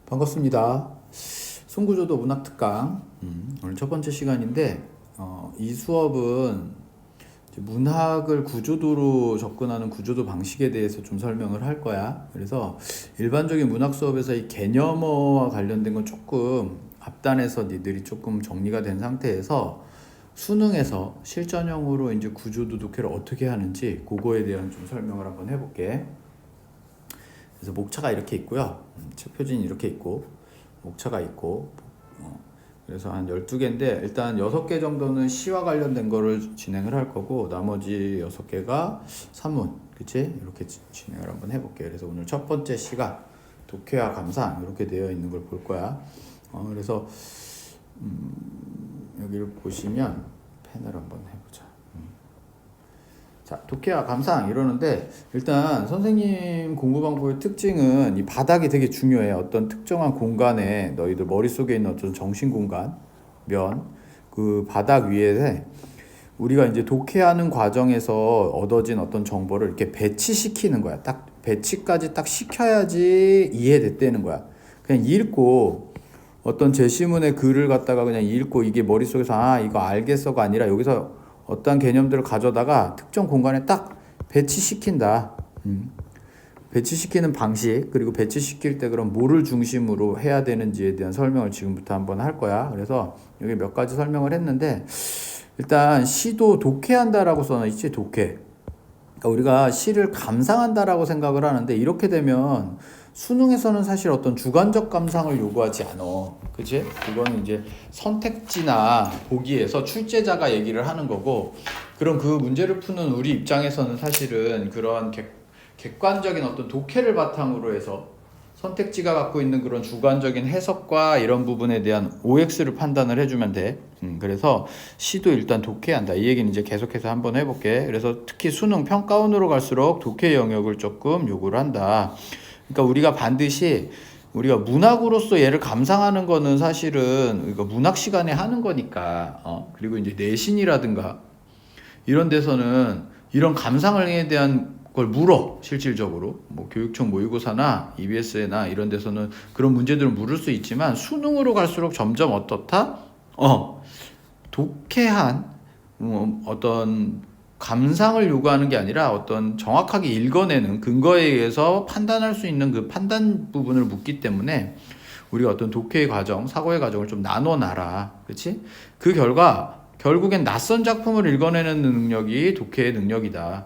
반갑습니다. 송구조도 문학특강 오늘 첫 번째 시간인데 이 수업은 이제 문학을 구조도로 접근하는 구조도 방식에 대해서 좀 설명을 할 거야. 그래서 일반적인 문학 수업에서 이 개념어와 관련된 건 조금 앞단에서 니들이 조금 정리가 된 상태에서 수능에서 실전형으로 이제 구조도 독해를 어떻게 하는지 그거에 대한 좀 설명을 한번 해볼게. 그래서 목차가 이렇게 있고요. 표진이 이렇게 있고 목차가 있고 그래서 한 12개인데 일단 6개 정도는 시와 관련된 거를 진행을 할 거고 나머지 6개가 산문, 그치? 이렇게 진행을 한번 해볼게요. 그래서 오늘 첫 번째 시가 독해와 감상 이렇게 되어 있는 걸 볼 거야. 그래서 여기를 보시면 펜을 한번 해보자. 자, 독해와 감상 이러는데 일단 선생님 공부 방법의 특징은 이 바닥이 되게 중요해. 어떤 특정한 공간에 너희들 머릿속에 있는 어떤 정신 공간, 그 바닥 위에 우리가 이제 독해하는 과정에서 얻어진 어떤 정보를 이렇게 배치시키는 거야. 딱 배치까지 딱 시켜야지 이해됐다는 거야. 그냥 읽고 어떤 제시문의 글을 갖다가 그냥 읽고 이게 머릿속에서 이거 알겠어가 아니라 여기서 어떠한 개념들을 가져다가 특정 공간에 딱 배치시킨다. 배치시키는 방식, 그리고 배치시킬 때 그럼 뭐를 중심으로 해야 되는지에 대한 설명을 지금부터 한번 할 거야. 그래서 여기 몇 가지 설명을 했는데 일단 시도 독해한다라고 써놔있지. 독해. 그러니까 우리가 시를 감상한다라고 생각을 하는데 이렇게 되면 수능에서는 사실 어떤 주관적 감상을 요구하지 않아. 그치? 그거는 이제 선택지나 보기에서 출제자가 얘기를 하는 거고, 그럼 그 문제를 푸는 우리 입장에서는 사실은 그런 객관적인 어떤 독해를 바탕으로 해서 선택지가 갖고 있는 그런 주관적인 해석과 이런 부분에 대한 OX를 판단을 해주면 돼. 그래서 시도 일단 독해한다. 이 얘기는 이제 계속해서 한번 해볼게. 그래서 특히 수능 평가원으로 갈수록 독해 영역을 조금 요구를 한다. 그러니까 우리가 반드시 우리가 문학으로서 얘를 감상하는 거는 사실은 이거 문학 시간에 하는 거니까 그리고 이제 내신이라든가 이런 데서는 이런 감상에 대한 걸 물어. 실질적으로 뭐 교육청 모의고사나 EBS나 이런 데서는 그런 문제들을 물을 수 있지만 수능으로 갈수록 점점 어떻다? 독해한 어떤 감상을 요구하는 게 아니라 어떤 정확하게 읽어내는 근거에 의해서 판단할 수 있는 그 판단 부분을 묻기 때문에 우리가 어떤 독해의 과정, 사고의 과정을 좀 나눠놔라. 그치? 그 결과 결국엔 낯선 작품을 읽어내는 능력이 독해의 능력이다.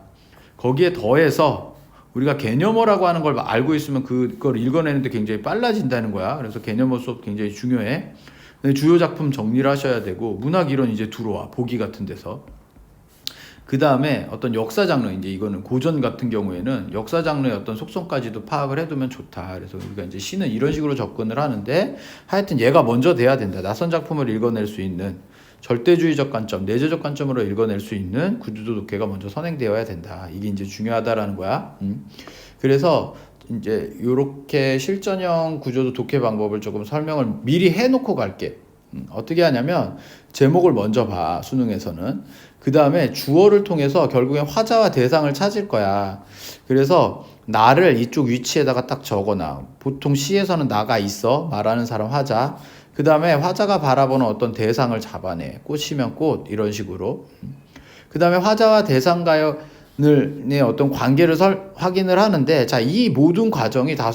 거기에 더해서 우리가 개념어라고 하는 걸 알고 있으면 그걸 읽어내는데 굉장히 빨라진다는 거야. 그래서 개념어 수업 굉장히 중요해. 근데 주요 작품 정리를 하셔야 되고 문학 이론 이제 들어와. 보기 같은 데서. 그 다음에 어떤 역사 장르, 이제 이거는 고전 같은 경우에는 역사 장르의 어떤 속성까지도 파악을 해두면 좋다. 그래서 우리가 이제 시는 이런 식으로 접근을 하는데 하여튼 얘가 먼저 돼야 된다. 낯선 작품을 읽어낼 수 있는 절대주의적 관점, 내재적 관점으로 읽어낼 수 있는 구조도 독해가 먼저 선행되어야 된다. 이게 이제 중요하다라는 거야. 그래서 이제 요렇게 실전형 구조도 독해 방법을 조금 설명을 미리 해놓고 갈게. 어떻게 하냐면 제목을 먼저 봐. 수능에서는. 그 다음에 주어를 통해서 결국엔 화자와 대상을 찾을 거야. 그래서 나를 이쪽 위치에다가 딱 적어놔. 보통 시에서는 나가 있어. 말하는 사람 화자. 그 다음에 화자가 바라보는 어떤 대상을 잡아내. 꽃이면 꽃 이런 식으로. 그 다음에 화자와 대상과의 어떤 관계를 확인을 하는데 자, 이 모든 과정이 다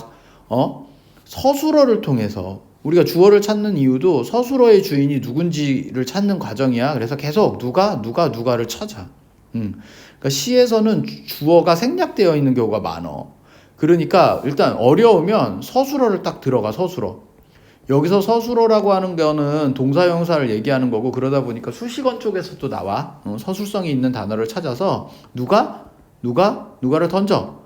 서술어를 통해서 우리가 주어를 찾는 이유도 서술어의 주인이 누군지를 찾는 과정이야. 그래서 계속 누가를 찾아. 그러니까 시에서는 주어가 생략되어 있는 경우가 많어. 그러니까 일단 어려우면 서술어를 딱 들어가. 서술어. 여기서 서술어라고 하는 거는 동사형사를 얘기하는 거고 그러다 보니까 수식어 쪽에서 또 나와. 서술성이 있는 단어를 찾아서 누가를 던져.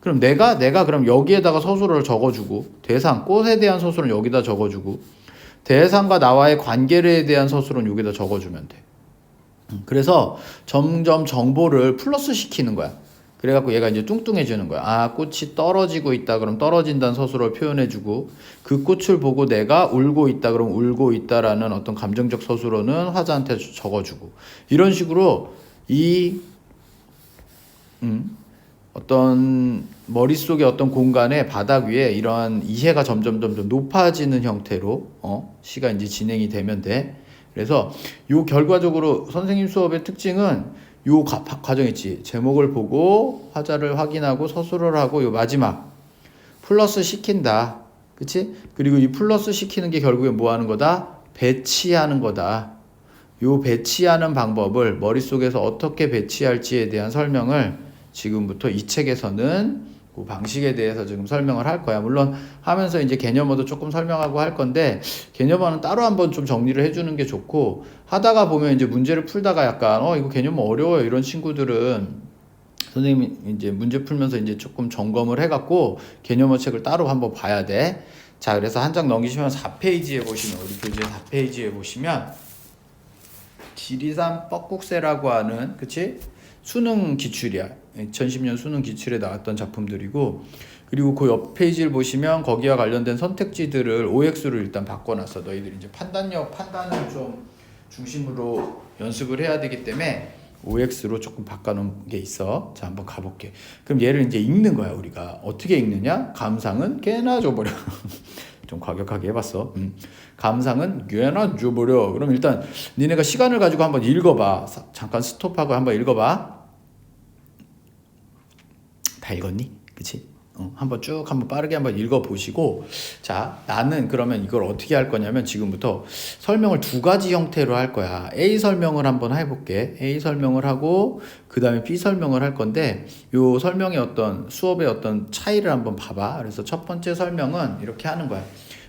그럼 내가 그럼 여기에다가 서술어를 적어주고 대상, 꽃에 대한 서술은 여기다 적어주고 대상과 나와의 관계에 대한 서술은 여기다 적어주면 돼. 그래서 점점 정보를 플러스 시키는 거야. 그래갖고 얘가 이제 뚱뚱해지는 거야. 꽃이 떨어지고 있다. 그럼 떨어진다는 서술어를 표현해주고 그 꽃을 보고 내가 울고 있다. 그럼 울고 있다라는 어떤 감정적 서술어는 화자한테 적어주고 이런 식으로 어떤 머릿속의 어떤 공간의 바닥 위에 이러한 이해가 점점 높아지는 형태로 시가 이제 진행이 되면 돼. 그래서 요 결과적으로 선생님 수업의 특징은 요 과정 있지. 제목을 보고 화자를 확인하고 서술을 하고 요 마지막 플러스 시킨다. 그치? 그리고 이 플러스 시키는 게 결국에 뭐 하는 거다? 배치하는 거다. 요 배치하는 방법을 머릿속에서 어떻게 배치할지에 대한 설명을 지금부터 이 책에서는 그 방식에 대해서 지금 설명을 할 거야. 물론 하면서 이제 개념어도 조금 설명하고 할 건데 개념어는 따로 한번 좀 정리를 해주는 게 좋고 하다가 보면 이제 문제를 풀다가 약간 이거 개념어 어려워요 이런 친구들은 선생님이 이제 문제 풀면서 이제 조금 점검을 해갖고 개념어 책을 따로 한번 봐야 돼. 자, 그래서 한 장 넘기시면 4페이지에 보시면 우리 교재 4페이지에 보시면 지리산 뻐꾹새라고 하는 그치? 수능 기출이야. 2010년 수능 기출에 나왔던 작품들이고 그리고 그 옆 페이지를 보시면 거기와 관련된 선택지들을 OX로 일단 바꿔놨어. 너희들이 이제 판단을 좀 중심으로 연습을 해야 되기 때문에 OX로 조금 바꿔놓은 게 있어. 자, 한번 가볼게. 그럼 얘를 이제 읽는 거야. 우리가 어떻게 읽느냐? 감상은 꽤나 줘버려. 좀 과격하게 해봤어. 감상은 꽤나 줘버려. 그럼 일단 니네가 시간을 가지고 한번 읽어봐. 잠깐 스톱하고 한번 읽어봐. 다 읽었니? 그치? 한번 빠르게 한번 읽어보시고 자, 나는 그러면 이걸 어떻게 할 거냐면 지금부터 설명을 두 가지 형태로 할 거야. A 설명을 한번 해볼게. A 설명을 하고 그 다음에 B 설명을 할 건데 요 설명의 어떤 수업의 어떤 차이를 한번 봐봐. 그래서 첫 번째 설명은 이렇게 하는 거야.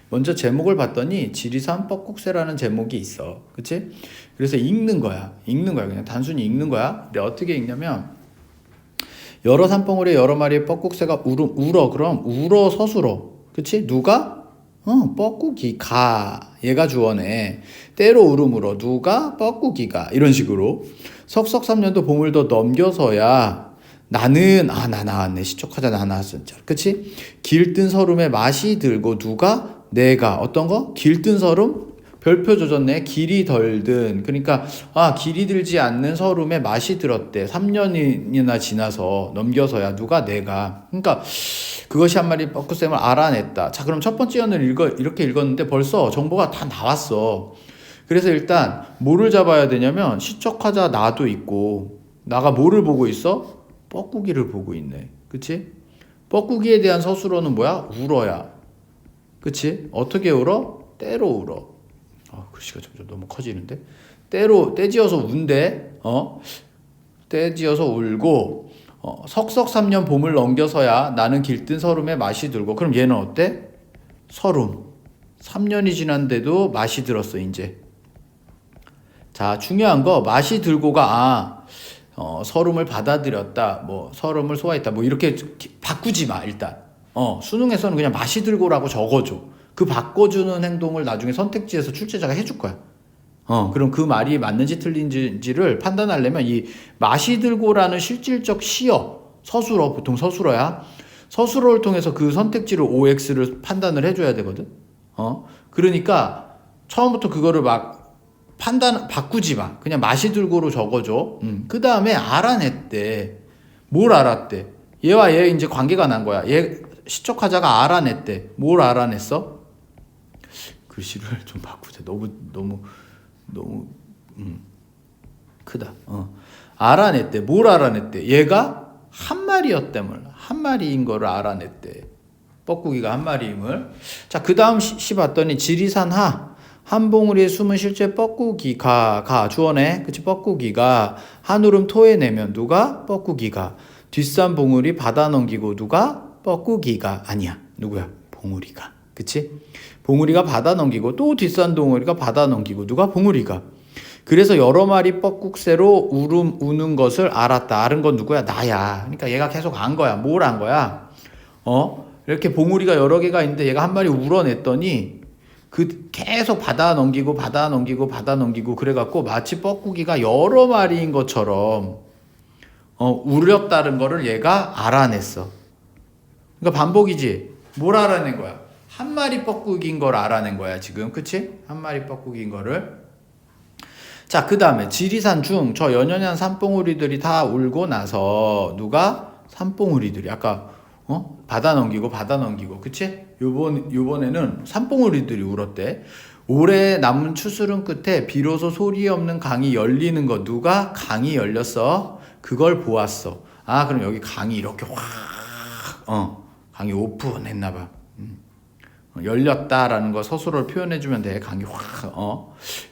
먼저 제목을 봤더니 지리산 뻐꾹새라는 제목이 있어. 그치? 그래서 읽는 거야. 그냥 단순히 읽는 거야. 근데 어떻게 읽냐면 여러 산봉우리에 여러 마리의 뻐꾹새가 울어. 그럼 울어 서술어. 그치? 누가? 뻐꾹이가. 얘가 주어네. 때로 울음으로 누가? 뻐꾹이가. 이런 식으로. 석석삼년도 봄을 더 넘겨서야 나는 나 나왔네. 시적하자 나 나왔어. 그치? 길뜬 서름에 맛이 들고 누가? 내가. 어떤 거? 길뜬 서름? 별표 조졌네. 길이 덜든. 그러니까 길이 들지 않는 서름에 맛이 들었대. 3년이나 지나서 넘겨서야 누가? 내가. 그러니까 그것이 한 마리 뻐꾹샘을 알아냈다. 자, 그럼 첫 번째 연을 이렇게 읽었는데 벌써 정보가 다 나왔어. 그래서 일단 뭐를 잡아야 되냐면 시적하자 나도 있고 나가 뭐를 보고 있어? 뻐꾹이를 보고 있네. 그치? 뻐꾹이에 대한 서술어는 뭐야? 울어야. 그치? 어떻게 울어? 때로 울어. 글씨가 점점 너무 커지는데? 떼지어서 운대, 떼지어서 울고, 석석삼년 봄을 넘겨서야 나는 길뜬 서름에 맛이 들고, 그럼 얘는 어때? 서름. 3년이 지난데도 맛이 들었어, 이제. 자, 중요한 거, 맛이 들고가, 서름을 받아들였다, 서름을 소화했다, 이렇게 바꾸지 마, 일단. 수능에서는 그냥 맛이 들고라고 적어줘. 그 바꿔주는 행동을 나중에 선택지에서 출제자가 해줄 거야. 그럼 그 말이 맞는지 틀린지를 판단하려면 이 맛이 들고라는 실질적 시어, 서술어, 보통 서술어야. 서술어를 통해서 그 선택지를 OX를 판단을 해줘야 되거든. 그러니까 처음부터 그거를 막 바꾸지 마. 그냥 맛이 들고로 적어줘. 그 다음에 알아냈대. 뭘 알았대? 얘와 얘 이제 관계가 난 거야. 얘 시적하자가 알아냈대. 뭘 알아냈어? 글씨를 좀 바꾸자. 너무 크다. 알아냈대. 뭘 알아냈대? 얘가 한 마리였다물. 한 마리인 거를 알아냈대. 뻐꾹이가 한 마리임을. 자, 그 다음 시 봤더니 지리산 한 봉우리에 숨은 실제 뻐꾹이가 주어네. 그치? 뻐꾹이가 한 울음 토해내면 누가? 뻐꾹이가. 뒷산 봉우리 받아 넘기고 누가? 뻐꾹이가. 아니야. 누구야? 봉우리가. 그치? 봉우리가 받아 넘기고 또 뒷산 봉우리가 받아 넘기고 누가? 봉우리가. 그래서 여러 마리 뻐꾹새로 우는 것을 알았다. 알은 건 누구야? 나야. 그러니까 얘가 계속 안 거야. 뭘 안 거야? 이렇게 봉우리가 여러 개가 있는데 얘가 한 마리 울어냈더니 계속 받아 넘기고 그래갖고 마치 뻐꾹이가 여러 마리인 것처럼 울렸다는 거를 얘가 알아냈어. 그러니까 반복이지. 뭘 알아낸 거야? 한 마리 뻐꾹인 걸 알아낸 거야, 지금. 그치? 한 마리 뻐꾹인 거를. 자, 그 다음에 지리산 중 저 연연한 산봉우리들이 다 울고 나서 누가? 산봉우리들이 아까 받아 넘기고 그치? 요번에는 산봉우리들이 울었대. 오래 남은 추스름 끝에 비로소 소리 없는 강이 열리는 거. 누가? 강이 열렸어. 그걸 보았어. 아, 그럼 여기 강이 이렇게 강이 오픈했나 봐. 열렸다라는 거 서술어를 표현해주면 돼. 강이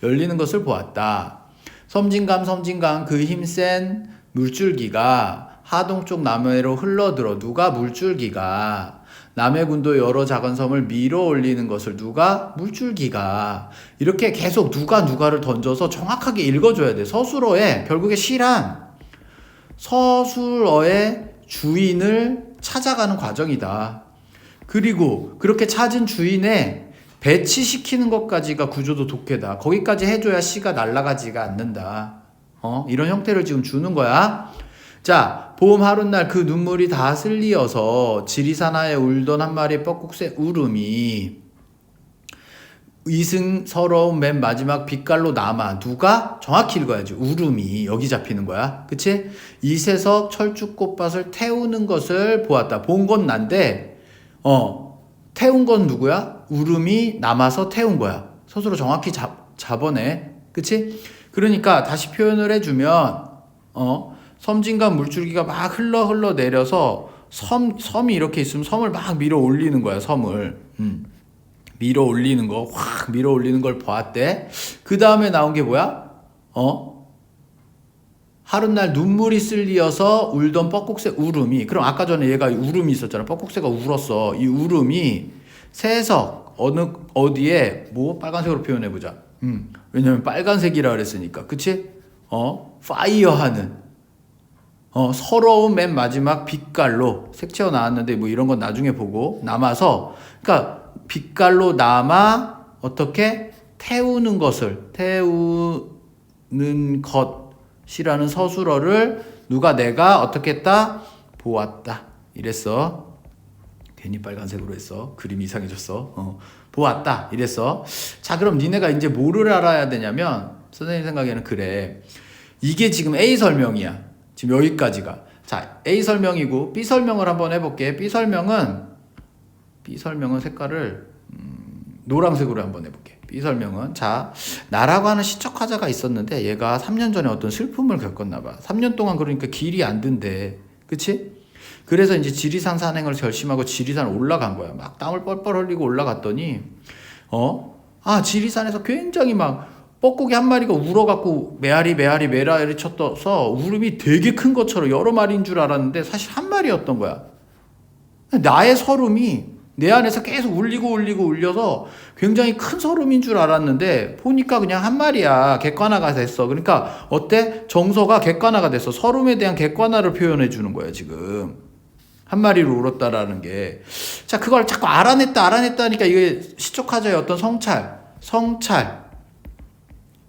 열리는 것을 보았다. 섬진강 그 힘센 물줄기가 하동 쪽 남해로 흘러들어. 누가? 물줄기가. 남해군도 여러 작은 섬을 밀어 올리는 것을. 누가? 물줄기가. 이렇게 계속 누가를 던져서 정확하게 읽어줘야 돼. 서술어에 결국에 시란 서술어의 주인을 찾아가는 과정이다. 그리고 그렇게 찾은 주인에 배치시키는 것까지가 구조도 독해다. 거기까지 해줘야 시가 날아가지가 않는다. 이런 형태를 지금 주는 거야. 자, 봄 하룻날 그 눈물이 다 슬리어서 지리산하에 울던 한 마리 뻐꾹새 울음이 이승 서러운 맨 마지막 빛깔로 남아. 누가? 정확히 읽어야지. 울음이 여기 잡히는 거야. 그치? 이세석 철쭉꽃밭을 태우는 것을 보았다. 본 건 난데 태운 건 누구야? 울음이 남아서 태운 거야. 스스로 정확히 잡아내. 그치? 그러니까 다시 표현을 해주면 섬진강 물줄기가 막 흘러 내려서 섬이 이렇게 있으면 섬을 막 밀어 올리는 거야. 섬을 밀어 올리는 거, 확 밀어 올리는 걸 보았대. 그 다음에 나온 게 뭐야? 하룻날 눈물이 쓸리어서 울던 뻐꾹새 울음이. 그럼 아까 전에 얘가 울음이 있었잖아. 뻐꾹새가 울었어. 이 울음이 세석 어디에 빨간색으로 표현해보자. 왜냐면 빨간색이라 그랬으니까. 그치? 파이어하는 서러운 맨 마지막 빛깔로 색채어 나왔는데 이런 건 나중에 보고 남아서, 그러니까 빛깔로 남아 어떻게 태우는 것이라는 서술어를 내가 어떻게 했다? 보았다. 이랬어. 괜히 빨간색으로 했어. 그림이 이상해졌어. 보았다. 이랬어. 자, 그럼 니네가 이제 뭐를 알아야 되냐면, 선생님 생각에는 그래. 이게 지금 A 설명이야. 지금 여기까지가. 자, A 설명이고 B 설명을 한번 해볼게. B 설명은 색깔을 노란색으로 한번 해볼게. B 설명은, 자, 나라고 하는 시적 화자가 있었는데 얘가 3년 전에 어떤 슬픔을 겪었나 봐. 3년 동안 그러니까 길이 안 든대. 그치? 그래서 이제 지리산 산행을 결심하고 지리산 올라간 거야. 막 땀을 뻘뻘 흘리고 올라갔더니 지리산에서 굉장히 막 뻐꾸기 한 마리가 울어갖고 메아리 쳤어서 울음이 되게 큰 것처럼 여러 마리인 줄 알았는데 사실 한 마리였던 거야. 나의 서름이 내 안에서 계속 울려서 굉장히 큰 서름인 줄 알았는데 보니까 그냥 한 마리야. 객관화가 됐어. 그러니까 어때? 정서가 객관화가 됐어. 서름에 대한 객관화를 표현해 주는 거야 지금. 한 마리로 울었다라는 게. 자, 그걸 자꾸 알아냈다 하니까 이게 시적화자의 어떤 성찰.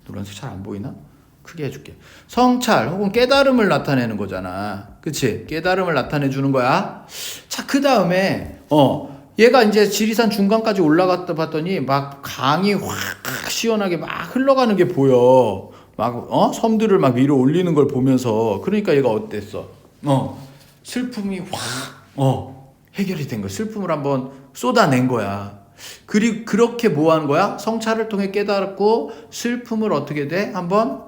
노란색 잘 안 보이나? 크게 해줄게. 성찰 혹은 깨달음을 나타내는 거잖아. 그치? 깨달음을 나타내 주는 거야. 자, 그 다음에 얘가 이제 지리산 중간까지 올라갔다 봤더니 막 강이 확 시원하게 막 흘러가는 게 보여. 막 섬들을 막 위로 올리는 걸 보면서. 그러니까 얘가 어땠어? 슬픔이 확 해결이 된 거야. 슬픔을 한번 쏟아낸 거야. 그리고 그렇게 뭐 하는 거야? 성찰을 통해 깨달았고 슬픔을 어떻게 돼? 한번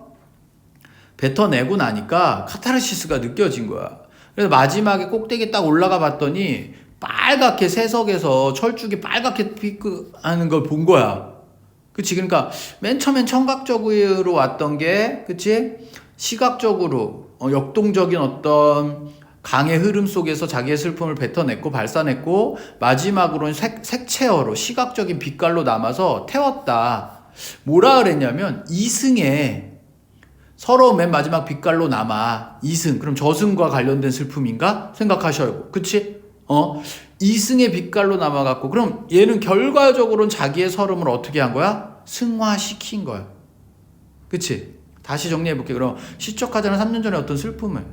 뱉어내고 나니까 카타르시스가 느껴진 거야. 그래서 마지막에 꼭대기 딱 올라가 봤더니 빨갛게 세석에서 철쭉이 빨갛게 피크하는 걸 본 거야. 그치? 그러니까 맨 처음엔 청각적으로 왔던 게, 그치? 시각적으로 역동적인 어떤 강의 흐름 속에서 자기의 슬픔을 뱉어냈고 발산했고 마지막으로는 색채어로 시각적인 빛깔로 남아서 태웠다. 뭐라 그랬냐면 이승의 서러운 맨 마지막 빛깔로 남아. 이승. 그럼 저승과 관련된 슬픔인가? 생각하셔요. 그치? 이승의 빛깔로 남아갖고 그럼 얘는 결과적으로는 자기의 서름을 어떻게 한 거야? 승화시킨 거야. 그치? 다시 정리해볼게. 그럼 시적화자는 3년 전에 어떤 슬픔을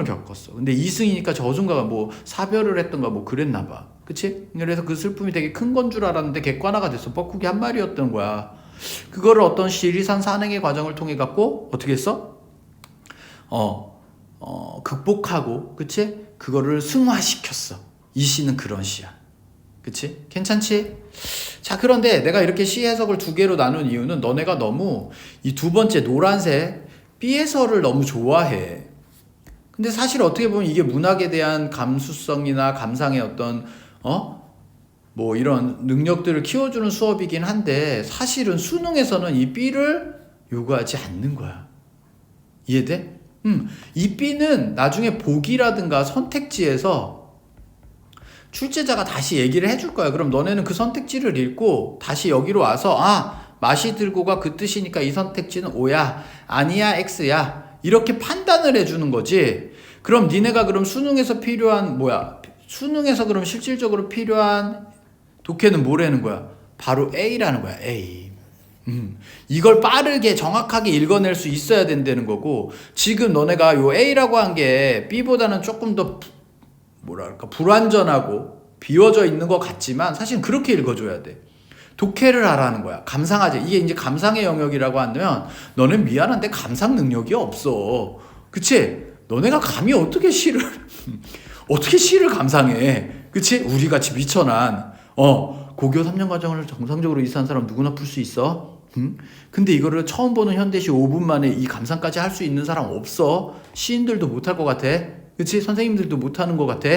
겪었어. 근데 이승이니까 저승과 사별을 했던가 그랬나 봐. 그치? 그래서 그 슬픔이 되게 큰 건 줄 알았는데 객관화가 됐어. 뻐꾸기 한 마리였던 거야. 그거를 어떤 지리산 산행의 과정을 통해 갖고 어떻게 했어? 극복하고, 그치? 그거를 승화시켰어. 이 시는 그런 시야. 그치? 괜찮지? 자, 그런데 내가 이렇게 시 해석을 두 개로 나눈 이유는 너네가 너무 이 두 번째 노란색 B 해설을 너무 좋아해. 근데 사실 어떻게 보면 이게 문학에 대한 감수성이나 감상의 어떤 뭐 이런 능력들을 키워주는 수업이긴 한데 사실은 수능에서는 이 B를 요구하지 않는 거야. 이해돼? 이 B는 나중에 보기라든가 선택지에서 출제자가 다시 얘기를 해줄 거야. 그럼 너네는 그 선택지를 읽고 다시 여기로 와서 맛이 들고가 그 뜻이니까 이 선택지는 O야, 아니야, X야. 이렇게 판단을 해주는 거지. 그럼 니네가 그럼 수능에서 필요한 수능에서 그럼 실질적으로 필요한 독해는 뭐라는 거야? 바로 A라는 거야. A. 이걸 빠르게 정확하게 읽어낼 수 있어야 된다는 거고, 지금 너네가 요 A라고 한 게 B보다는 조금 더 불완전하고 비워져 있는 것 같지만 사실 그렇게 읽어줘야 돼. 독해를 하라는 거야. 감상하지. 이게 이제 감상의 영역이라고 하면 너는 미안한데 감상 능력이 없어. 그치? 너네가 감히 어떻게 시를 감상해. 그치? 우리 같이 미천한 고교 3년 과정을 정상적으로 이수한 사람 누구나 풀 수 있어? 근데 이거를 처음 보는 현대시 5분 만에 이 감상까지 할 수 있는 사람 없어. 시인들도 못할 것 같아. 그치? 선생님들도 못하는 것 같아.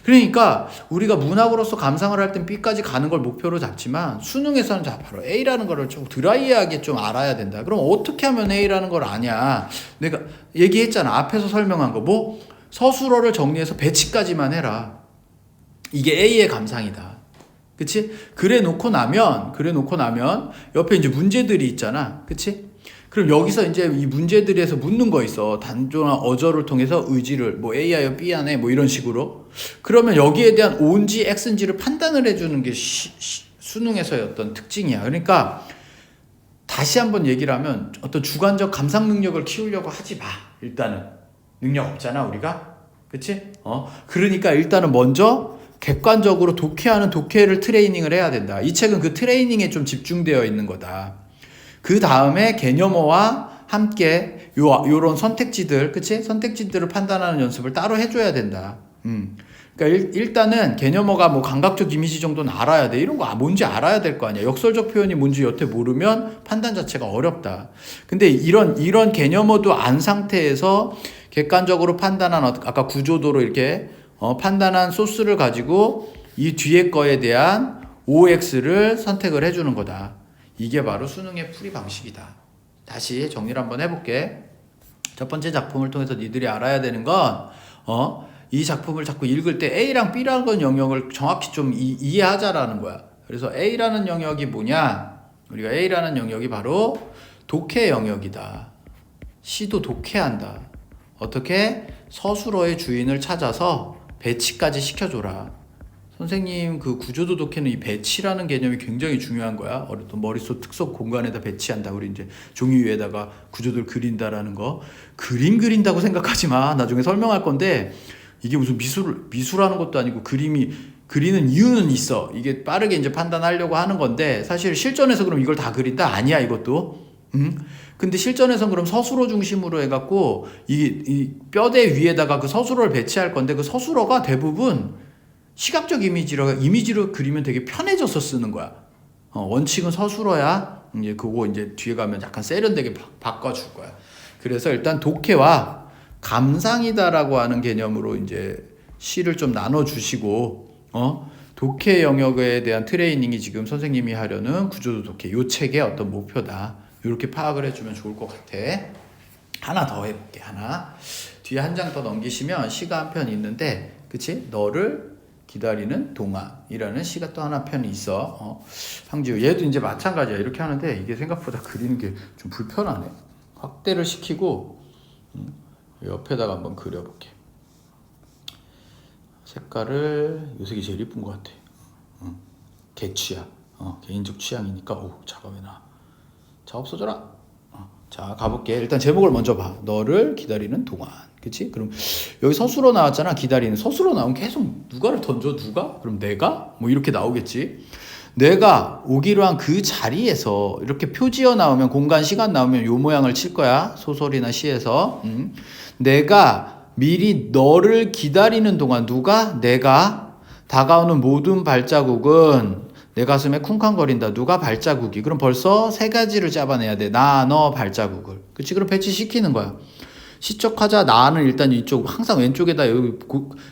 그러니까 우리가 문학으로서 감상을 할 땐 B까지 가는 걸 목표로 잡지만 수능에서는 바로 A라는 거를 좀 드라이하게 좀 알아야 된다. 그럼 어떻게 하면 A라는 걸 아냐? 내가 얘기했잖아. 앞에서 설명한 거. 서술어를 정리해서 배치까지만 해라. 이게 A의 감상이다. 그치? 그래 놓고 나면 옆에 이제 문제들이 있잖아. 그치? 그럼 여기서 이제 이 문제들에서 묻는 거 있어. 단조나 어조를 통해서 의지를 A하여 B 안에 이런 식으로. 그러면 여기에 대한 O인지 X인지를 판단을 해주는 게 수능에서의 어떤 특징이야. 그러니까 다시 한번 얘기를 하면 어떤 주관적 감상 능력을 키우려고 하지 마. 일단은 능력 없잖아 우리가. 그치? 그러니까 일단은 먼저 객관적으로 독해하는 독해를 트레이닝을 해야 된다. 이 책은 그 트레이닝에 좀 집중되어 있는 거다. 그 다음에 개념어와 함께 요런 선택지들, 그치? 선택지들을 판단하는 연습을 따로 해줘야 된다. 그러니까 일단은 개념어가 감각적 이미지 정도는 알아야 돼. 이런 거 뭔지 알아야 될 거 아니야. 역설적 표현이 뭔지 여태 모르면 판단 자체가 어렵다. 근데 이런 개념어도 안 상태에서 객관적으로 판단한 아까 구조도로 이렇게 판단한 소스를 가지고 이 뒤에 거에 대한 OX를 선택을 해주는 거다. 이게 바로 수능의 풀이 방식이다. 다시 정리를 한번 해볼게. 첫 번째 작품을 통해서 니들이 알아야 되는 건 이 작품을 자꾸 읽을 때 A랑 B라는 영역을 정확히 좀 이해하자라는 거야. 그래서 A라는 영역이 뭐냐? 우리가 A라는 영역이 바로 독해 영역이다. 시도 독해한다. 어떻게? 서술어의 주인을 찾아서 배치까지 시켜줘라. 선생님 그 구조도 독해는 이 배치라는 개념이 굉장히 중요한 거야. 어떤 머릿속 특속 공간에다 배치한다. 우리 이제 종이 위에다가 구조도를 그린다라는 거. 그림 그린다고 생각하지 마. 나중에 설명할 건데 이게 무슨 미술하는 것도 아니고 그리는 이유는 있어. 이게 빠르게 이제 판단하려고 하는 건데 사실 실전에서 그럼 이걸 다 그린다? 아니야 이것도. 근데 실전에선 그럼 서술어 중심으로 해갖고 이 뼈대 위에다가 그 서술어를 배치할 건데 그 서술어가 대부분 시각적 이미지로 그리면 되게 편해져서 쓰는 거야. 원칙은 서술어야. 이제 그거 이제 뒤에 가면 약간 세련되게 바꿔줄 거야. 그래서 일단 독해와 감상이다라고 하는 개념으로 이제 시를 좀 나눠주시고, 독해 영역에 대한 트레이닝이 지금 선생님이 하려는 구조도 독해 요 책의 어떤 목표다. 이렇게 파악을 해주면 좋을 것 같아. 하나 더 해볼게. 뒤에 한 장 더 넘기시면 시가 한 편 있는데, 그치? 너를 기다리는 동안이라는 시가 또 하나 편이 있어. 황지우 얘도 이제 마찬가지야. 이렇게 하는데 이게 생각보다 그리는 게 좀 불편하네. 확대를 시키고 옆에다가 한번 그려볼게. 색깔을 요 색이 제일 이쁜 것 같아. 개취야. 개인적 취향이니까. 자가 왜 나? 자 없어져라. 자 가볼게. 일단 제목을 먼저 봐. 너를 기다리는 동안. 그치? 그럼 여기 서술어 나왔잖아. 기다리는. 서술어 나오면 계속 누가를 던져. 누가? 그럼 내가? 이렇게 나오겠지. 내가 오기로 한 그 자리에서 이렇게 표지어 나오면 공간 시간 나오면 요 모양을 칠 거야. 소설이나 시에서. 내가 미리 너를 기다리는 동안 누가? 내가 다가오는 모든 발자국은 내 가슴에 쿵쾅거린다. 누가? 발자국이. 그럼 벌써 세 가지를 잡아내야 돼. 나, 너, 발자국을. 그치? 그럼 배치시키는 거야. 시적하자. 나는 일단 이쪽 항상 왼쪽에다 여기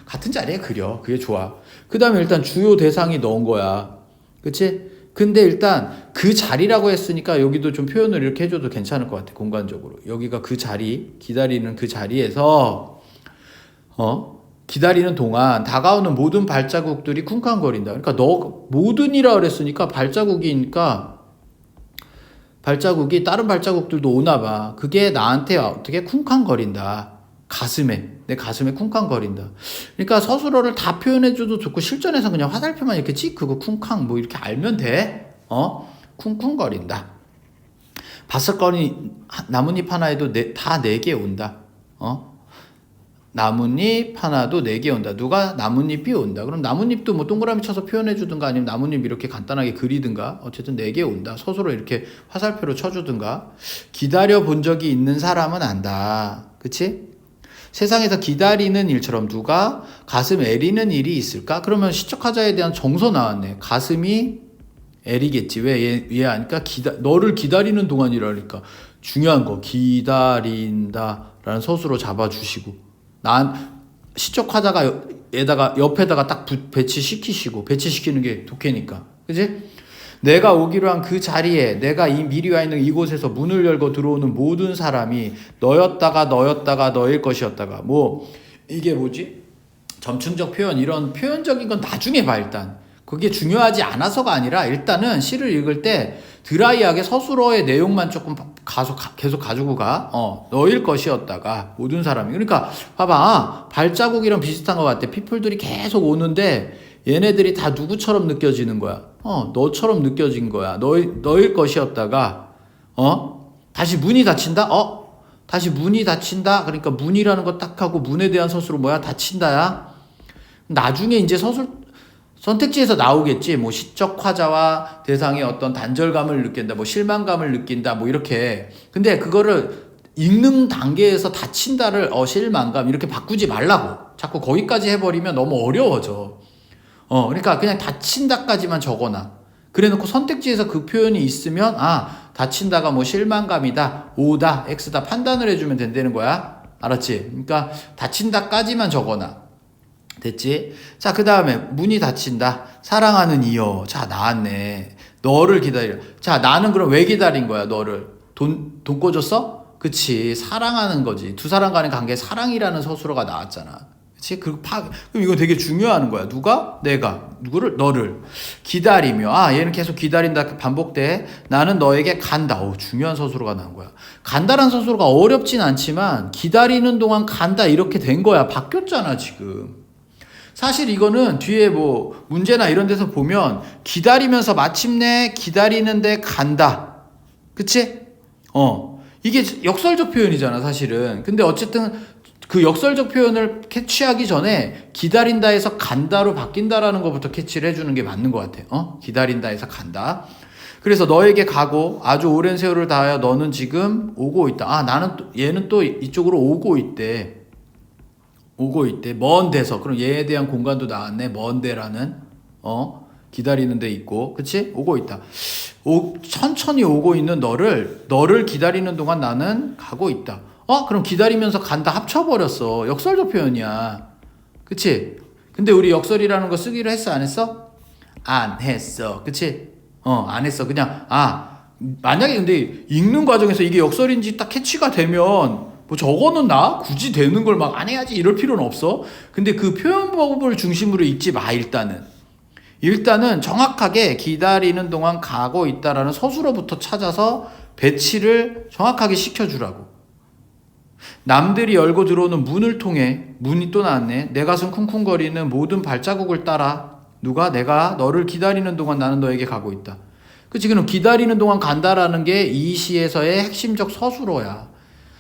같은 자리에 그려. 그게 좋아. 그 다음에 일단 주요 대상이 넣은 거야. 그치? 근데 일단 그 자리라고 했으니까 여기도 좀 표현을 이렇게 해줘도 괜찮을 것 같아. 공간적으로. 여기가 그 자리, 기다리는 그 자리에서 기다리는 동안 다가오는 모든 발자국들이 쿵쾅거린다. 그러니까 너 모든이라 그랬으니까 발자국이니까 발자국이 다른 발자국들도 오나 봐. 그게 나한테 어떻게 쿵쾅거린다. 내 가슴에 쿵쾅거린다. 그러니까 서술어를 다 표현해줘도 좋고 실전에서 그냥 화살표만 이렇게 찍 그거 쿵쾅 뭐 이렇게 알면 돼. 쿵쿵거린다. 바싹거리 나뭇잎 하나에도 다 4개 온다. 나뭇잎 하나도 4개 온다. 누가? 나뭇잎이 온다. 그럼 나뭇잎도 뭐 동그라미 쳐서 표현해 주든가 아니면 나뭇잎 이렇게 간단하게 그리든가 어쨌든 4개 온다. 서술어 이렇게 화살표로 쳐주든가. 기다려 본 적이 있는 사람은 안다. 그치? 세상에서 기다리는 일처럼 누가 가슴 애리는 일이 있을까? 그러면 시적하자에 대한 정서 나왔네. 가슴이 애리겠지. 왜? 얘 아니까 너를 기다리는 동안이라니까. 중요한 거. 기다린다 라는 서술어 잡아주시고 난 시적하자가 에다가 옆에다가 딱 배치시키는 게 독해니까. 그치? 내가 오기로 한 그 자리에 내가 미리 와 있는 이곳에서 문을 열고 들어오는 모든 사람이 너였다가 너일 것이었다가 뭐 이게 뭐지? 점층적 표현 이런 표현적인 건 나중에 봐 일단. 그게 중요하지 않아서가 아니라 일단은 시를 읽을 때 드라이하게 서술어의 내용만 조금 계속 가지고 가. 너일 것이었다가 모든 사람이. 그러니까 봐봐. 발자국이랑 비슷한 것 같아. 피플들이 계속 오는데 얘네들이 다 누구처럼 느껴지는 거야. 너처럼 느껴진 거야. 너일 것이었다가 다시 문이 닫힌다. 다시 문이 닫힌다. 그러니까 문이라는 거 딱 하고 문에 대한 서술로 뭐야? 닫힌다야. 나중에 이제 선택지에서 나오겠지. 뭐 시적 화자와 대상의 어떤 단절감을 느낀다. 뭐 실망감을 느낀다. 뭐 이렇게. 근데 그거를 읽는 단계에서 닫힌다를 실망감 이렇게 바꾸지 말라고. 자꾸 거기까지 해버리면 너무 어려워져. 그러니까 그냥 닫힌다까지만 적어놔. 그래놓고 선택지에서 그 표현이 있으면 닫힌다가 뭐 실망감이다, O다, X다 판단을 해주면 된다는 거야. 알았지? 그러니까 닫힌다까지만 적어놔. 됐지? 자, 그 다음에 문이 닫힌다. 사랑하는 이여. 자, 나왔네. 너를 기다려. 자, 나는 그럼 왜 기다린 거야? 너를. 돈 꿔줬어? 그치. 사랑하는 거지. 두 사람 간의 관계에 사랑이라는 서술어가 나왔잖아. 그치? 그럼 이거 되게 중요한 거야. 누가? 내가. 누구를? 너를. 기다리며. 얘는 계속 기다린다. 반복돼. 나는 너에게 간다. 중요한 서술어가 나온 거야. 간다란 서술어가 어렵진 않지만 기다리는 동안 간다. 이렇게 된 거야. 바뀌었잖아, 지금. 사실 이거는 뒤에 뭐 문제나 이런 데서 보면 기다리면서 마침내 기다리는데 간다. 그치? 이게 역설적 표현이잖아, 사실은. 근데 어쨌든 그 역설적 표현을 캐치하기 전에 기다린다에서 간다로 바뀐다라는 것부터 캐치를 해주는 게 맞는 것 같아. 기다린다에서 간다. 그래서 너에게 가고 아주 오랜 세월을 다하여 너는 지금 오고 있다. 얘는 또 이쪽으로 오고 있대. 먼 데서. 그럼 얘에 대한 공간도 나왔네. 먼 데라는 기다리는 데 있고. 그치? 오고 있다. 천천히 오고 있는 너를 기다리는 동안 나는 가고 있다. 그럼 기다리면서 간다 합쳐버렸어. 역설적 표현이야. 그치? 근데 우리 역설이라는 거 쓰기로 했어? 안 했어? 안 했어. 그치? 안 했어. 그냥 만약에 근데 읽는 과정에서 이게 역설인지 딱 캐치가 되면 뭐 적어놓나? 굳이 되는 걸 막 안 해야지 이럴 필요는 없어. 근데 그 표현법을 중심으로 읽지 마. 일단은 정확하게 기다리는 동안 가고 있다라는 서술어부터 찾아서 배치를 정확하게 시켜주라고. 남들이 열고 들어오는 문을 통해 문이 또 나왔네. 내 가슴 쿵쿵거리는 모든 발자국을 따라 내가 너를 기다리는 동안 나는 너에게 가고 있다. 그치? 그럼 기다리는 동안 간다라는 게 이 시에서의 핵심적 서술어야.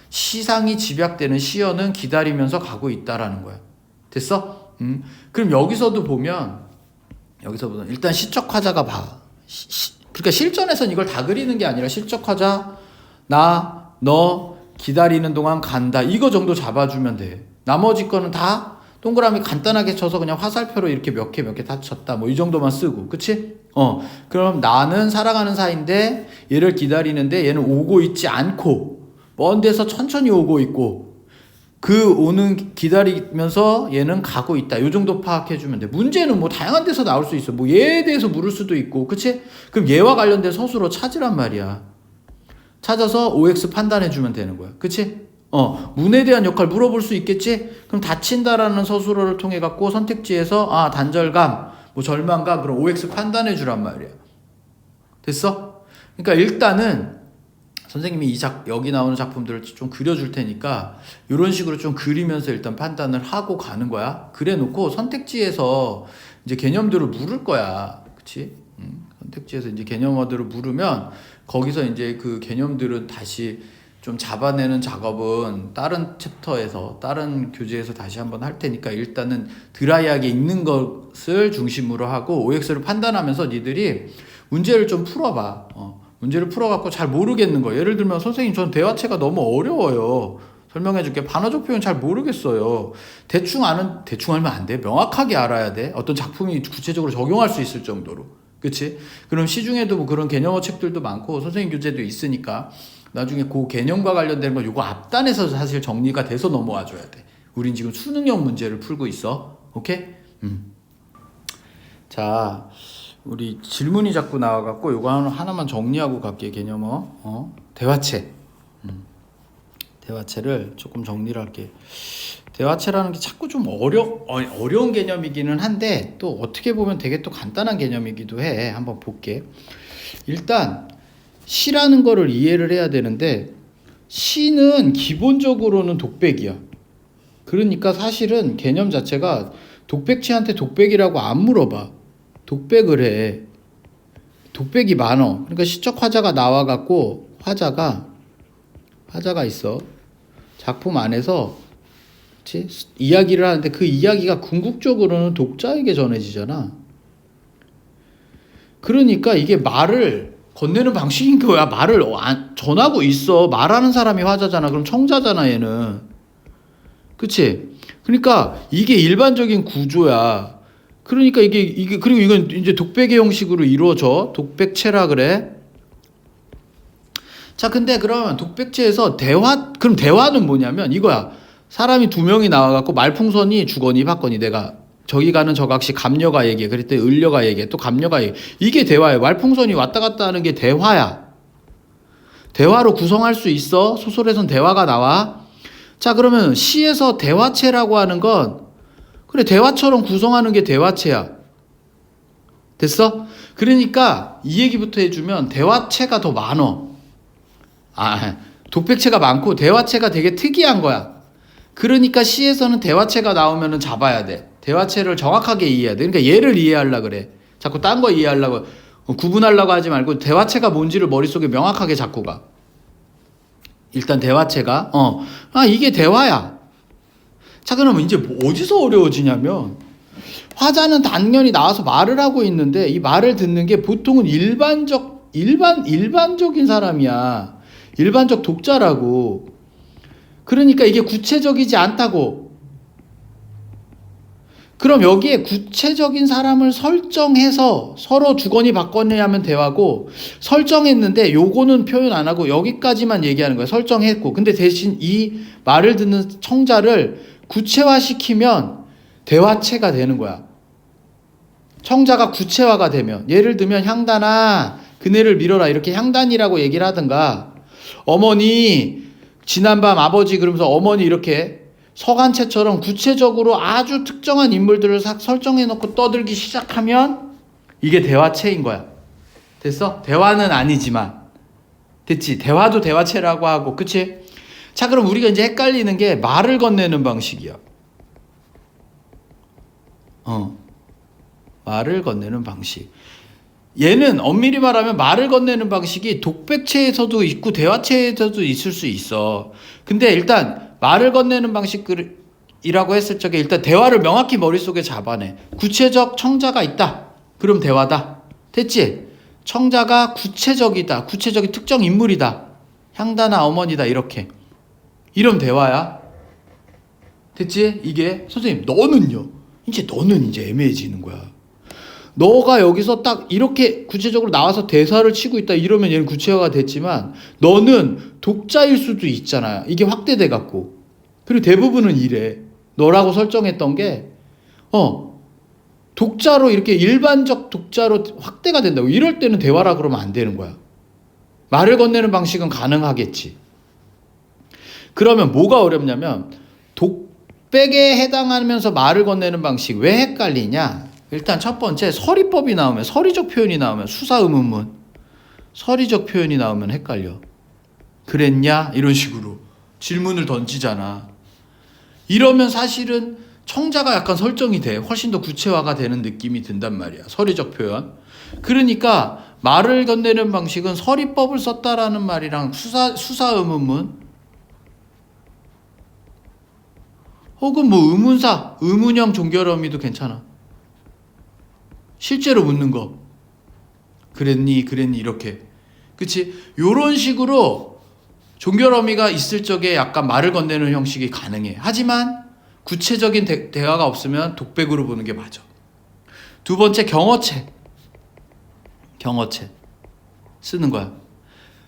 시상이 집약되는 시어는 기다리면서 가고 있다라는 거야. 됐어? 그럼 여기서도 보면 일단 시적 화자가 봐. 그러니까 실전에서는 이걸 다 그리는 게 아니라 실적하자, 나, 너 기다리는 동안 간다. 이거 정도 잡아주면 돼. 나머지 거는 다 동그라미 간단하게 쳐서 그냥 화살표로 이렇게 몇 개 다 쳤다. 뭐 이 정도만 쓰고. 그치? 그럼 나는 살아가는 사이인데 얘를 기다리는데 얘는 오고 있지 않고 먼 데서 천천히 오고 있고 그 오는 기다리면서 얘는 가고 있다. 요 정도 파악해주면 돼. 문제는 뭐 다양한 데서 나올 수 있어. 뭐 얘에 대해서 물을 수도 있고. 그치? 그럼 얘와 관련된 서술어 찾으란 말이야. 찾아서 OX 판단해주면 되는 거야. 그치? 문에 대한 역할 물어볼 수 있겠지? 그럼 닫힌다라는 서술어를 통해 갖고 선택지에서 단절감, 뭐 절망감, 그럼 OX 판단해 주란 말이야. 됐어? 그러니까 일단은 선생님이 여기 나오는 작품들을 좀 그려줄 테니까 이런 식으로 좀 그리면서 일단 판단을 하고 가는 거야. 그래 놓고 선택지에서 이제 개념들을 물을 거야. 그치? 선택지에서 이제 개념어들을 물으면 거기서 이제 그 개념들은 다시 좀 잡아내는 작업은 다른 챕터에서 다른 교재에서 다시 한번 할 테니까 일단은 드라이하게 읽는 것을 중심으로 하고 OX를 판단하면서 니들이 문제를 좀 풀어봐. 문제를 풀어갖고 잘 모르겠는 거. 예를 들면 선생님 전 대화체가 너무 어려워요. 설명해줄게. 반어적 표현 잘 모르겠어요. 대충 알면 안 돼. 명확하게 알아야 돼. 어떤 작품이 구체적으로 적용할 수 있을 정도로. 그치? 그럼 시중에도 뭐 그런 개념어 책들도 많고 선생님 교재도 있으니까 나중에 그 개념과 관련된 거 요거 앞단에서 사실 정리가 돼서 넘어와 줘야 돼. 우린 지금 수능형 문제를 풀고 있어. 오케이? 자, 우리 질문이 자꾸 나와갖고 요거 하나만 정리하고 갈게. 개념어. 대화체. 대화체를 조금 정리를 할게. 대화체라는 게 자꾸 좀 어려운 개념이기는 한데 또 어떻게 보면 되게 또 간단한 개념이기도 해. 한번 볼게. 일단 시라는 거를 이해를 해야 되는데 시는 기본적으로는 독백이야. 그러니까 사실은 개념 자체가 독백체한테 독백이라고 안 물어봐. 독백을 해. 독백이 많어. 그러니까 시적 화자가 나와갖고 화자가 있어. 작품 안에서 그치? 이야기를 하는데 그 이야기가 궁극적으로는 독자에게 전해지잖아. 그러니까 이게 말을 건네는 방식인 거야. 말을 전하고 있어. 말하는 사람이 화자잖아. 그럼 청자잖아 얘는. 그치? 그러니까 이게 일반적인 구조야. 그러니까 이게 그리고 이건 이제 독백의 형식으로 이루어져. 독백체라 그래. 자, 근데 그러면 독백체에서 그럼 대화는 뭐냐면 이거야. 사람이 두 명이 나와갖고 말풍선이 주거니 받거니 내가 저기 가는 저각시 감녀가 얘기해. 그랬더니 을녀가 얘기해. 또 감녀가 얘기해. 이게 대화야. 말풍선이 왔다 갔다 하는 게 대화야. 대화로 구성할 수 있어. 소설에선 대화가 나와. 자, 그러면 시에서 대화체라고 하는 건 그래 대화처럼 구성하는 게 대화체야. 됐어? 그러니까 이 얘기부터 해주면 대화체가 더 많어. 독백체가 많고 대화체가 되게 특이한 거야. 그러니까 시에서는 대화체가 나오면 잡아야 돼. 대화체를 정확하게 이해해야 돼. 그러니까 얘를 이해하려고 그래. 자꾸 딴 거 이해하려고 구분하려고 하지 말고 대화체가 뭔지를 머릿속에 명확하게 잡고 가. 일단 대화체가 이게 대화야. 자, 그러면 이제 어디서 어려워지냐면 화자는 당연히 나와서 말을 하고 있는데 이 말을 듣는 게 보통은 일반적인 사람이야. 일반적 독자라고. 그러니까 이게 구체적이지 않다고. 그럼 여기에 구체적인 사람을 설정해서 서로 주거니 받거니 하면 대화고, 설정했는데 요거는 표현 안 하고 여기까지만 얘기하는 거야. 설정했고. 근데 대신 이 말을 듣는 청자를 구체화시키면 대화체가 되는 거야. 청자가 구체화가 되면, 예를 들면 향단아 그네를 밀어라 이렇게 향단이라고 얘기를 하든가, 어머니 지난밤 아버지 그러면서 어머니 이렇게 서간체처럼 구체적으로 아주 특정한 인물들을 싹 설정해놓고 떠들기 시작하면 이게 대화체인 거야. 됐어? 대화는 아니지만. 됐지? 대화도 대화체라고 하고. 그치? 자, 그럼 우리가 이제 헷갈리는 게 말을 건네는 방식이야. 말을 건네는 방식. 얘는 엄밀히 말하면 말을 건네는 방식이 독백체에서도 있고 대화체에서도 있을 수 있어. 근데 일단 말을 건네는 방식이라고 했을 적에 일단 대화를 명확히 머릿속에 잡아내. 구체적 청자가 있다. 그럼 대화다. 됐지? 청자가 구체적이다. 구체적인 특정 인물이다. 향단아 어머니다. 이렇게. 이러면 대화야. 됐지? 이게 선생님 너는요. 너는 이제 애매해지는 거야. 너가 여기서 딱 이렇게 구체적으로 나와서 대사를 치고 있다 이러면 얘는 구체화가 됐지만 너는 독자일 수도 있잖아요. 이게 확대돼 갖고. 그리고 대부분은 이래. 너라고 설정했던 게 독자로 이렇게 일반적 독자로 확대가 된다고. 이럴 때는 대화라 그러면 안 되는 거야. 말을 건네는 방식은 가능하겠지. 그러면 뭐가 어렵냐면 독백에 해당하면서 말을 건네는 방식 왜 헷갈리냐? 일단 첫 번째 서리법이 나오면 서리적 표현이 나오면 수사의문문 서리적 표현이 나오면 헷갈려. 그랬냐? 이런 식으로 질문을 던지잖아. 이러면 사실은 청자가 약간 설정이 돼. 훨씬 더 구체화가 되는 느낌이 든단 말이야. 서리적 표현. 그러니까 말을 건네는 방식은 서리법을 썼다라는 말이랑 수사의문문 혹은 뭐 의문사, 의문형 종결어미도 괜찮아. 실제로 묻는 거. 그랬니 이렇게. 그치? 요런 식으로 종결어미가 있을 적에 약간 말을 건네는 형식이 가능해. 하지만 구체적인 대화가 없으면 독백으로 보는 게 맞아. 두 번째 경어체 쓰는 거야.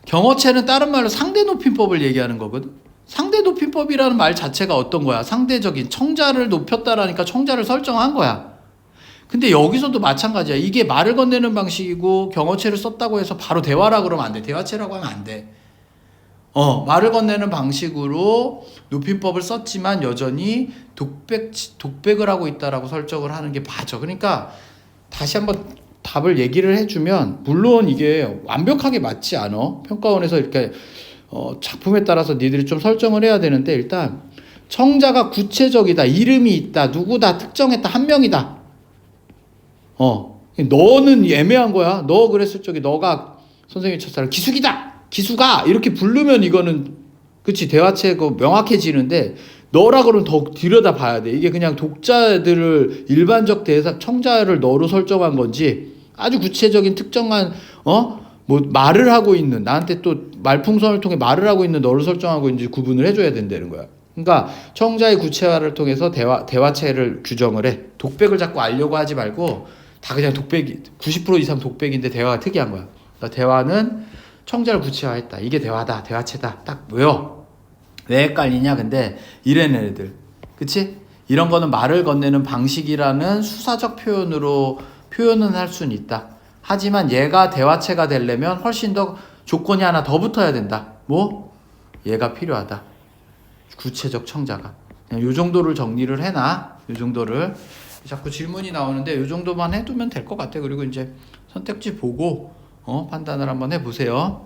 경어체는 다른 말로 상대 높임법을 얘기하는 거거든. 상대 높임법이라는 말 자체가 어떤 거야? 상대적인 청자를 높였다라니까 청자를 설정한 거야. 근데 여기서도 마찬가지야. 이게 말을 건네는 방식이고 경어체를 썼다고 해서 바로 대화라 그러면 안 돼. 대화체라고 하면 안 돼. 말을 건네는 방식으로 높임법을 썼지만 여전히 독백을 하고 있다라고 설정을 하는 게 맞아. 그러니까 다시 한번 답을 얘기를 해주면 물론 이게 완벽하게 맞지 않아. 평가원에서 이렇게 작품에 따라서 니들이 좀 설정을 해야 되는데 일단 청자가 구체적이다. 이름이 있다. 누구다. 특정했다. 한 명이다. 너는 애매한 거야. 너 그랬을 적에 너가 선생님 첫사랑 기수가 이렇게 부르면 이거는 그치 대화체 명확해지는데 너라 그러면 더 들여다 봐야 돼. 이게 그냥 독자들을 일반적 대사 청자를 너로 설정한 건지 아주 구체적인 특정한 뭐 말을 하고 있는 나한테 또 말풍선을 통해 말을 하고 있는 너를 설정하고 있는지 구분을 해줘야 된다는 거야. 그러니까 청자의 구체화를 통해서 대화체를 규정을 해. 독백을 자꾸 알려고 하지 말고 다 그냥 독백이 90% 이상 독백인데 대화가 특이한 거야. 그러니까 대화는 청자를 구체화했다. 이게 대화다. 대화체다. 딱 뭐요? 왜 헷갈리냐? 근데 이래는 애들. 그치? 이런 거는 말을 건네는 방식이라는 수사적 표현으로 표현은 할 수는 있다. 하지만 얘가 대화체가 되려면 훨씬 더 조건이 하나 더 붙어야 된다. 뭐? 얘가 필요하다. 구체적 청자가. 그냥 요 정도를 정리를 해놔. 요 정도를. 자꾸 질문이 나오는데 요 정도만 해두면 될 것 같아. 그리고 이제 선택지 보고 판단을 한번 해보세요.